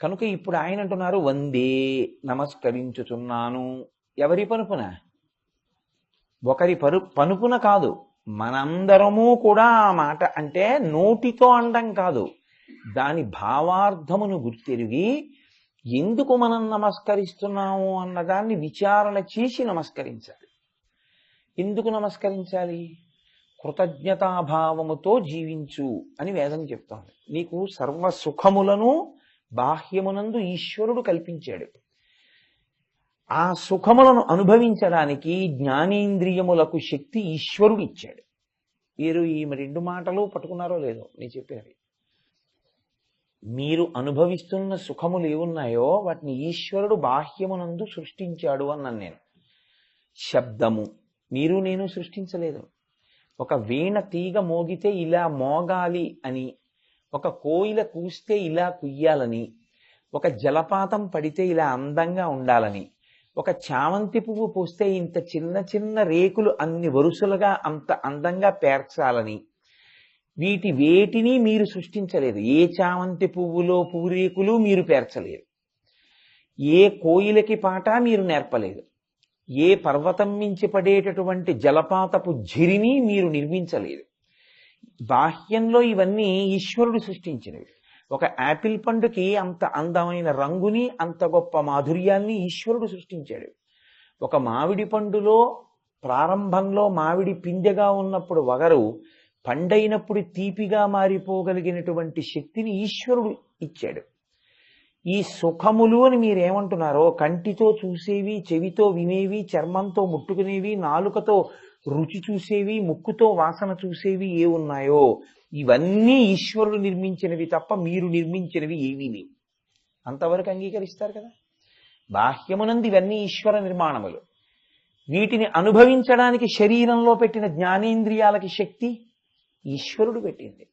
కనుక ఇప్పుడు ఆయన అంటున్నారు వందే నమస్కరించుచున్నాను. ఎవరి పనుపున? ఒకరి పనుపున కాదు, మనందరము కూడా ఆ మాట అంటే నోటితో అనడం కాదు, దాని భావార్థమును గుర్తెరిగి ఎందుకు మనం నమస్కరిస్తున్నాము అన్నదాన్ని విచారణ చేసి నమస్కరించాలి. ఎందుకు నమస్కరించాలి? కృతజ్ఞతాభావముతో జీవించు అని వేదం చెప్తోంది. నీకు సర్వ సుఖములను బాహ్యమునందు ఈశ్వరుడు కల్పించాడు. ఆ సుఖములను అనుభవించడానికి జ్ఞానేంద్రియములకు శక్తి ఈశ్వరుడు ఇచ్చాడు. మీరు ఈ రెండు మాటలు పట్టుకున్నారో లేదో నేను చెప్పినవి. మీరు అనుభవిస్తున్న సుఖములు ఏమున్నాయో వాటిని ఈశ్వరుడు బాహ్యమునందు సృష్టించాడు అన్నాను నేను. శబ్దము మీరు నేను సృష్టించలేదు. ఒక వీణ తీగ మోగితే ఇలా మోగాలి అని, ఒక కోయిల కూస్తే ఇలా కుయ్యాలని, ఒక జలపాతం పడితే ఇలా అందంగా ఉండాలని, ఒక చామంతి పువ్వు పూస్తే ఇంత చిన్న చిన్న రేకులు అన్ని వరుసలుగా అంత అందంగా పేర్చాలని, వేటిని మీరు సృష్టించలేదు. ఏ చామంతి పువ్వులో పూరేకులు మీరు పేర్చలేదు. ఏ కోయిలకి పాట మీరు నేర్పలేదు. ఏ పర్వతం మించి పడేటటువంటి జలపాతపు ఝిరిని మీరు నిర్మించలేదు. బాహ్యంలో ఇవన్నీ ఈశ్వరుడు సృష్టించినవి. ఒక యాపిల్ పండుకి అంత అందమైన రంగుని, అంత గొప్ప మాధుర్యాన్ని ఈశ్వరుడు సృష్టించాడు. ఒక మామిడి పండులో ప్రారంభంలో మామిడి పిందెగా ఉన్నప్పుడు వగరు, పండైనప్పుడు తీపిగా మారిపోగలిగినటువంటి శక్తిని ఈశ్వరుడు ఇచ్చాడు. ఈ సుఖములు అని మీరేమంటున్నారో, కంటితో చూసేవి, చెవితో వినేవి, చర్మంతో ముట్టుకునేవి, నాలుకతో రుచి చూసేవి, ముక్కుతో వాసన చూసేవి ఏ ఉన్నాయో ఇవన్నీ ఈశ్వరుడు నిర్మించినవి తప్ప మీరు నిర్మించినవి ఏవీ లేవు. అంతవరకు అంగీకరిస్తారు కదా. బాహ్యమునందు ఇవన్నీ ఈశ్వర నిర్మాణములు. వీటిని అనుభవించడానికి శరీరంలో పెట్టిన జ్ఞానేంద్రియాలకి శక్తి ఈశ్వరుడు పెట్టింది.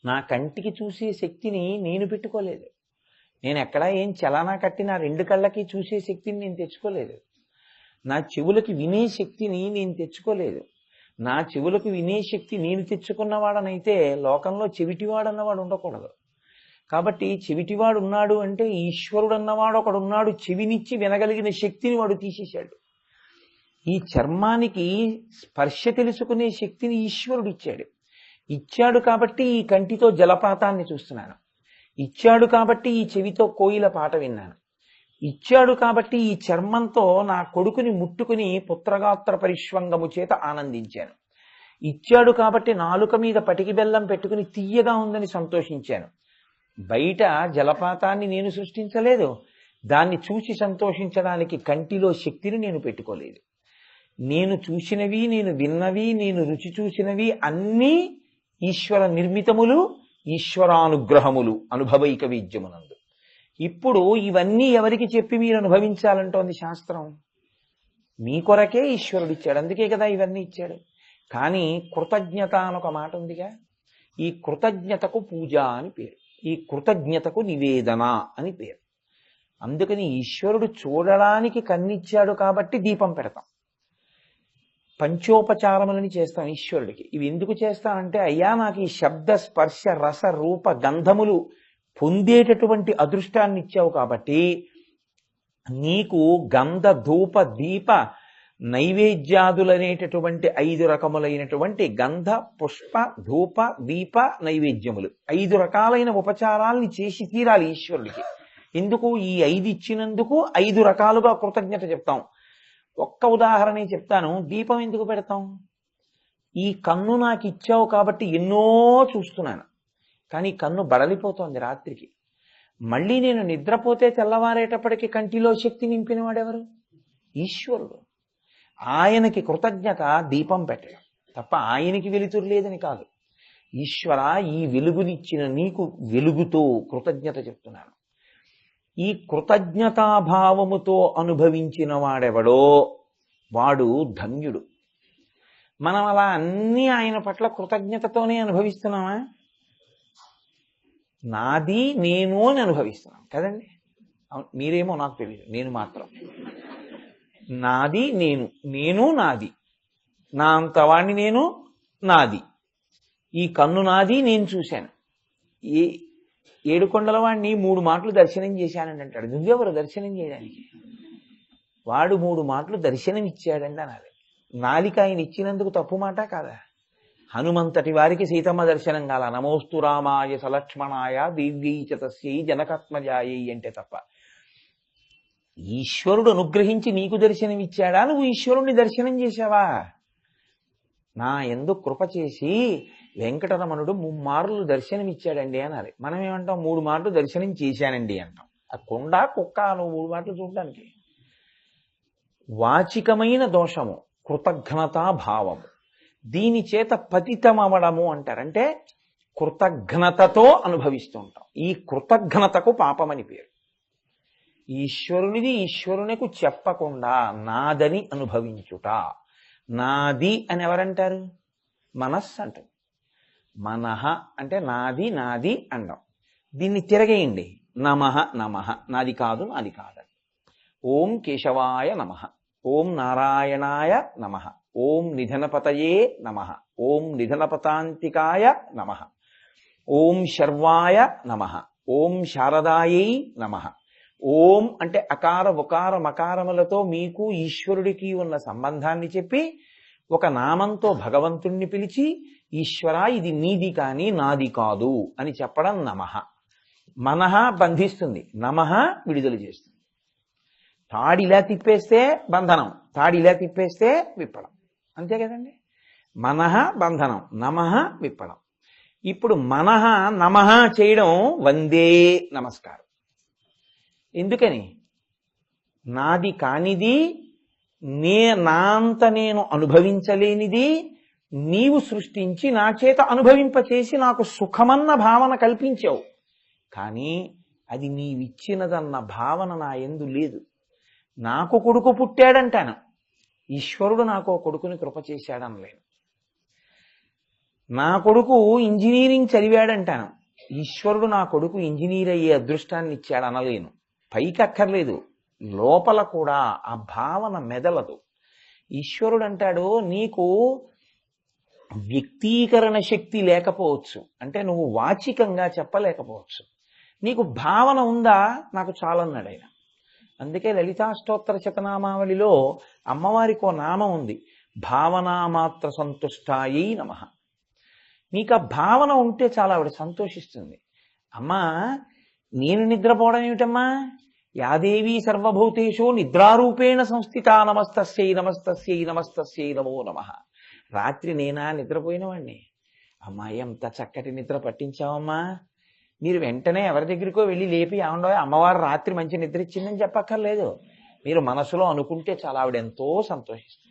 నా కంటికి చూసే శక్తిని నేను పెట్టుకోలేదు. నేను ఎక్కడా ఏం చలానా కట్టి నా రెండు కళ్ళకి చూసే శక్తిని నేను తెచ్చుకోలేదు. నా చెవులకి వినే శక్తిని నేను తెచ్చుకోలేదు. నా చెవులకు వినే శక్తి నేను తెచ్చుకున్నవాడనైతే లోకంలో చెవిటివాడన్నవాడు ఉండకూడదు. కాబట్టి చెవిటివాడు ఉన్నాడు అంటే ఈశ్వరుడు అన్నవాడు ఒకడున్నాడు. చెవినిచ్చి వినగలిగిన శక్తిని వాడు తీసేశాడు. ఈ చర్మానికి స్పర్శ తెలుసుకునే శక్తిని ఈశ్వరుడు ఇచ్చాడు. ఇచ్చాడు కాబట్టి ఈ కంటితో జలపాతాన్ని చూస్తున్నాను. ఇచ్చాడు కాబట్టి ఈ చెవితో కోయిల పాట విన్నాను. ఇచ్చాడు కాబట్టి ఈ చర్మంతో నా కొడుకుని ముట్టుకుని పుత్రగాత్ర పరిష్వంగము చేత ఆనందించాను. ఇచ్చాడు కాబట్టి నాలుక మీద పటికి బెల్లం పెట్టుకుని తీయగా ఉందని సంతోషించాను. బయట జలపాతాన్ని నేను సృష్టించలేదు. దాన్ని చూసి సంతోషించడానికి కంటిలో శక్తిని నేను పెట్టుకోలేదు. నేను చూసినవి, నేను విన్నవి, నేను రుచి చూసినవి అన్నీ ఈశ్వర నిర్మితములు, ఈశ్వరానుగ్రహములు, అనుభవైక విద్యమునందు. ఇప్పుడు ఇవన్నీ ఎవరికి చెప్పి మీరు అనుభవించాలంటోంది శాస్త్రం? మీ కొరకే ఈశ్వరుడు ఇచ్చాడు. అందుకే కదా ఇవన్నీ ఇచ్చాడు. కానీ కృతజ్ఞత అనొక మాట ఉందిగా. ఈ కృతజ్ఞతకు పూజ అని పేరు, ఈ కృతజ్ఞతకు నివేదన అని పేరు. అందుకని ఈశ్వరుడు చూడడానికి కన్నిచ్చాడు కాబట్టి దీపం పెడతాం, పంచోపచారములని చేస్తాం ఈశ్వరుడికి. ఇవి ఎందుకు చేస్తానంటే, అయ్యా నాకు ఈ శబ్ద స్పర్శ రస రూప గంధములు పొందేటటువంటి అదృష్టాన్ని ఇచ్చావు కాబట్టి నీకు గంధ ధూప దీప నైవేద్యాదులనేటటువంటి 5 రకములైనటువంటి గంధ పుష్ప ధూప దీప నైవేద్యములు 5 రకాలైన ఉపచారాల్ని చేసి తీరాలి ఈశ్వరుడికి. ఎందుకు? ఈ 5 ఇచ్చినందుకు 5 రకాలుగా కృతజ్ఞత చెప్తాం. ఒక్క ఉదాహరణ చెప్తాను. దీపం ఎందుకు పెడతాం? ఈ కన్ను నాకు ఇచ్చావు కాబట్టి ఎన్నో చూస్తున్నాను, కానీ కన్ను బడలిపోతోంది రాత్రికి. మళ్ళీ నేను నిద్రపోతే తెల్లవారేటప్పటికి కంటిలో శక్తి నింపినవాడెవరు? ఈశ్వరుడు. ఆయనకి కృతజ్ఞత దీపం పెట్టడం తప్ప ఆయనకి వెలుతురు లేదని కాదు. ఈశ్వర, ఈ వెలుగునిచ్చిన నీకు వెలుగుతో కృతజ్ఞత చెప్తున్నాను. ఈ కృతజ్ఞతాభావముతో అనుభవించిన వాడెవడో వాడు ధన్యుడు. మనం అలా అన్నీ ఆయన పట్ల కృతజ్ఞతతోనే అనుభవిస్తున్నామా? నాది నేను అని అనుభవిస్తున్నాం కదండి. మీరేమో నాకు తెలియదు, నేను మాత్రం నాది నేను, నేను నాది, నా అంతవాణ్ణి నేను, నాది. ఈ కన్ను నాది, నేను చూశాను. ఏడుకొండల వాడిని 3 మాటలు దర్శనం చేశానండి అంటాడు. నువ్వెవరు దర్శనం చేయడానికి? వాడు 3 మాటలు దర్శనం ఇచ్చాడండి అనాలి. నాలిక ఆయన ఇచ్చినందుకు తప్పు మాట కాదా? హనుమంతటి వారికి సీతమ్మ దర్శనం కాల, నమోస్తు రామాయ సలక్ష్మణాయ దివ్యై చ తస్యై జనకాత్మజాయై అంటే తప్ప. ఈశ్వరుడు అనుగ్రహించి నీకు దర్శనం ఇచ్చాడా? నువ్వు ఈశ్వరుణ్ణి దర్శనం చేశావా? నా యందు కృప చేసి వెంకటరమణుడు 3 మార్లు దర్శనం ఇచ్చాడండి అనాలి. మనం ఏమంటాం? 3 మార్లు దర్శనం చేశానండి అంటాం. ఆ కొండ కుక్క నువ్వు 3 మాటలు చూడడానికి. వాచికమైన దోషము కృతజ్ఞతా భావము, దీని చేత పతితమవడము అంటారంటే కృతజ్ఞతతో అనుభవిస్తూ ఉంటాం. ఈ కృతజ్ఞతకు పాపమని పేరు. ఈశ్వరునిది ఈశ్వరునికి చెప్పకుండా నాదని అనుభవించుట. నాది అని ఎవరంటారు? మనస్సు అంటారు. మనః అంటే నాది నాది అండం. దీన్ని తిరగేయండి. నమః నమః, నాది కాదు నాది కాదు. ఓం కేశవాయ నమః, ఓం నారాయణాయ నమః, ఓం నిధనపతయే నమః, ఓం నిధనపతాంతికాయ నమః, ఓం శర్వాయ నమః, ఓం శారదాయై నమః. ఓం అంటే అకార ఉకార మకారములతో మీకు ఈశ్వరుడికి ఉన్న సంబంధాన్ని చెప్పి ఒక నామంతో భగవంతుణ్ణి పిలిచి ఈశ్వర ఇది నీది కానీ నాది కాదు అని చెప్పడం నమః. మనః బంధిస్తుంది, నమః విడుదల చేస్తుంది. తాడిలా తిప్పేస్తే బంధనం, తాడిలా తిప్పేస్తే విప్పడం, అంతే కదండి. మనః బంధనం, నమః విప్పడం. ఇప్పుడు మనః నమః చేయడం వందే నమస్కారం. ఎందుకని? నాది కానిది, నా అంత నేను అనుభవించలేనిది నీవు సృష్టించి నా చేత అనుభవింపచేసి నాకు సుఖమన్న భావన కల్పించావు. కానీ అది నీవిచ్చినదన్న భావన నా యందు లేదు. నాకు కొడుకు పుట్టాడంటాను, ఈశ్వరుడు నాకు కొడుకుని కృప చేశాడనలేను. నా కొడుకు ఇంజనీరింగ్ చదివాడంటాను, ఈశ్వరుడు నా కొడుకు ఇంజనీర్ అయ్యే అదృష్టాన్ని ఇచ్చాడనలేను. పైకి అక్కర్లేదు, లోపల కూడా ఆ భావన మెదలదు. ఈశ్వరుడు అంటాడు, నీకు వ్యక్తీకరణ శక్తి లేకపోవచ్చు, అంటే నువ్వు వాచికంగా చెప్పలేకపోవచ్చు, నీకు భావన ఉందా? నాకు చాలన్నాడు ఆయన. అందుకే లలితాష్టోత్తర శతనామావళిలో అమ్మవారికి ఓ నామం ఉంది, భావనామాత్ర సంతుష్టాయై నమః. నీకు ఆ భావన ఉంటే చాలా ఆవిడ సంతోషిస్తుంది. అమ్మా నేను నిద్రపోవడం ఏమిటమ్మా? యాదేవీ సర్వభూతేషు నిద్రారూపేణ సంస్థిత నమస్తస్యై నమస్తస్యై నమస్తస్యై నమో నమః. రాత్రి నేనా నిద్రపోయిన వాడిని? అమ్మా ఎంత చక్కటి నిద్ర పట్టించావమ్మా. మీరు వెంటనే ఎవరి దగ్గరికో వెళ్ళి లేపి ఏమండో అమ్మవారు రాత్రి మంచి నిద్ర ఇచ్చిందని చెప్పక్కర్లేదు. మీరు మనసులో అనుకుంటే చాలా ఆవిడ ఎంతో సంతోషిస్తుంది.